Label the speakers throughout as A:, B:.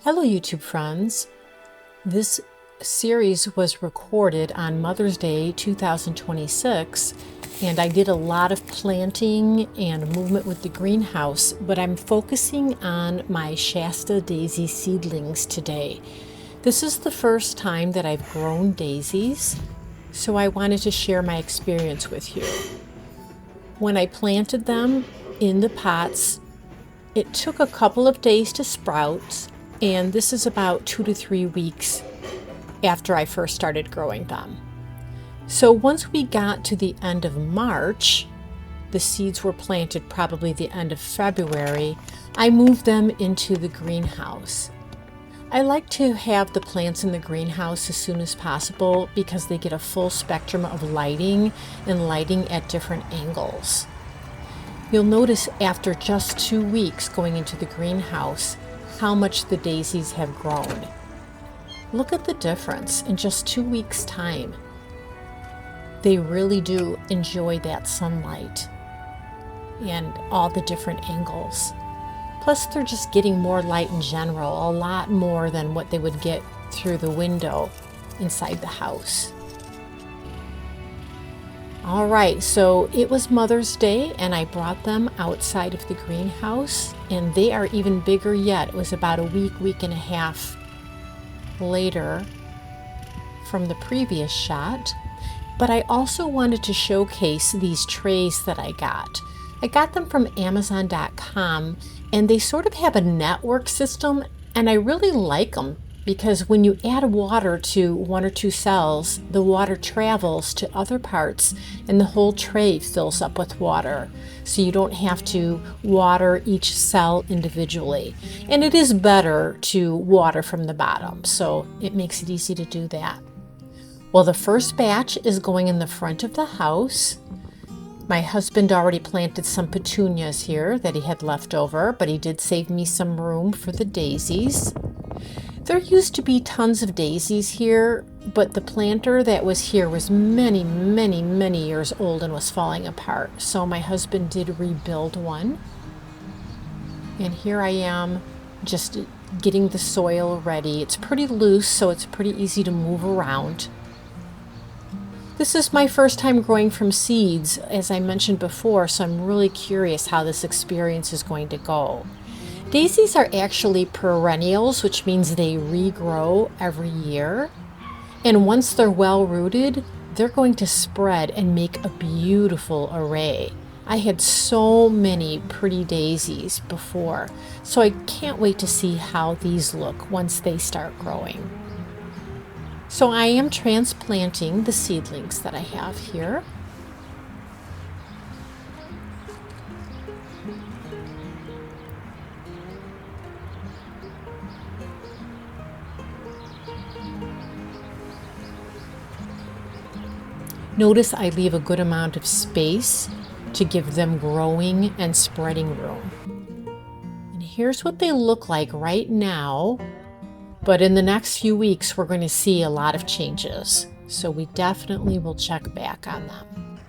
A: Hello YouTube friends. This series was recorded on Mother's Day 2026 and I did a lot of planting and movement with the greenhouse, but I'm focusing on my Shasta daisy seedlings today. This is the first time that I've grown daisies, so I wanted to share my experience with you. When I planted them in the pots, it took a couple of days to sprout. And this is about 2 to 3 weeks after I first started growing them. So once we got to the end of March, the seeds were planted probably the end of February, I moved them into the greenhouse. I like to have the plants in the greenhouse as soon as possible because they get a full spectrum of lighting and lighting at different angles. You'll notice after just 2 weeks going into the greenhouse, how much the daisies have grown. Look at the difference in just 2 weeks' time. They really do enjoy that sunlight and all the different angles. Plus they're just getting more light in general, a lot more than what they would get through the window inside the house. All right, so it was Mother's Day and I brought them outside of the greenhouse and they are even bigger yet. It was about a week and a half later from the previous shot. But I also wanted to showcase these trays that I got. I got them from Amazon.com and they sort of have a network system and I really like them. Because when you add water to 1 or 2 cells, the water travels to other parts and the whole tray fills up with water. So you don't have to water each cell individually. And it is better to water from the bottom, so it makes it easy to do that. Well, the first batch is going in the front of the house. My husband already planted some petunias here that he had left over, but he did save me some room for the daisies. There used to be tons of daisies here, but the planter that was here was many years old and was falling apart. So my husband did rebuild one. And here I am just getting the soil ready. It's pretty loose, so it's pretty easy to move around. This is my first time growing from seeds, as I mentioned before, so I'm really curious how this experience is going to go. Daisies are actually perennials, which means they regrow every year. And once they're well rooted, they're going to spread and make a beautiful array. I had so many pretty daisies before, so I can't wait to see how these look once they start growing. So I am transplanting the seedlings that I have here. Notice I leave a good amount of space to give them growing and spreading room. And here's what they look like right now, but in the next few weeks we're going to see a lot of changes, so we definitely will check back on them.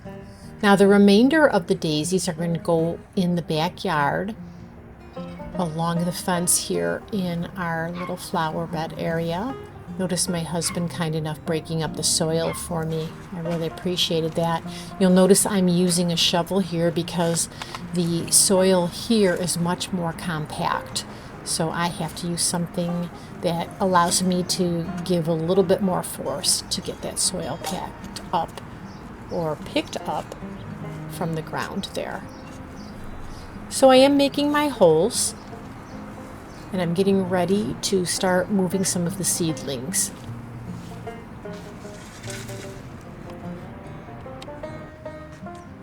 A: Now the remainder of the daisies are going to go in the backyard along the fence here in our little flower bed area. Notice my husband kind enough breaking up the soil for me. I really appreciated that. You'll notice I'm using a shovel here because the soil here is much more compact. So I have to use something that allows me to give a little bit more force to get that soil packed up or picked up from the ground there. So I am making my holes. And I'm getting ready to start moving some of the seedlings.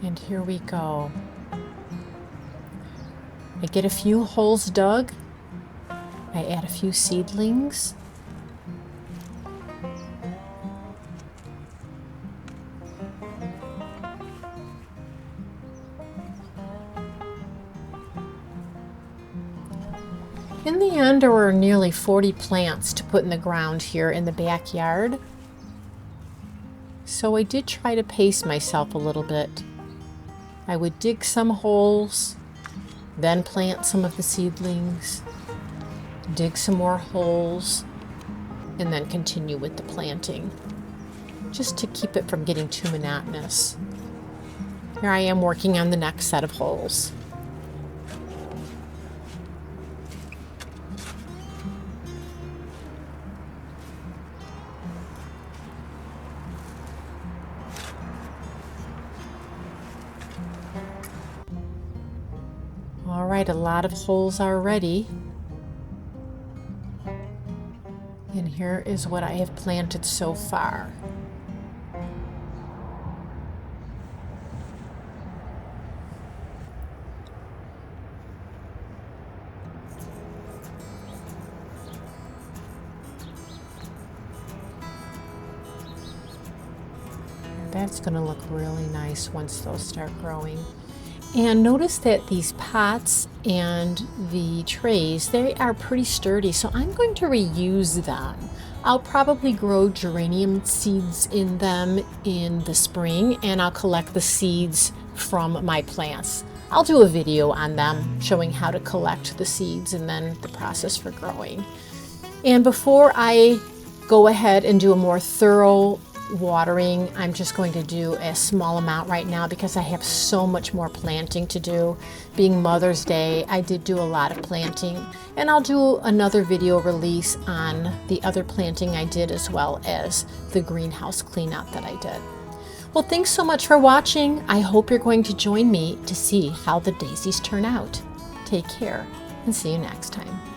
A: And here we go. I get a few holes dug. I add a few seedlings. In the end, there were nearly 40 plants to put in the ground here in the backyard. So I did try to pace myself a little bit. I would dig some holes, then plant some of the seedlings, dig some more holes, and then continue with the planting, just to keep it from getting too monotonous. Here I am working on the next set of holes. All right, a lot of holes are ready. And here is what I have planted so far. That's going to look really nice once those start growing. And notice that these pots and the trays, they are pretty sturdy, so I'm going to reuse them. I'll probably grow geranium seeds in them in the spring, and I'll collect the seeds from my plants. I'll do a video on them showing how to collect the seeds and then the process for growing. And before I go ahead and do a more thorough watering, I'm just going to do a small amount right now because I have so much more planting to do. Being Mother's Day, I did do a lot of planting, and I'll do another video release on the other planting I did, as well as the greenhouse cleanup that I did. Well, thanks so much for watching. I hope you're going to join me to see how the daisies turn out. Take care and see you next time.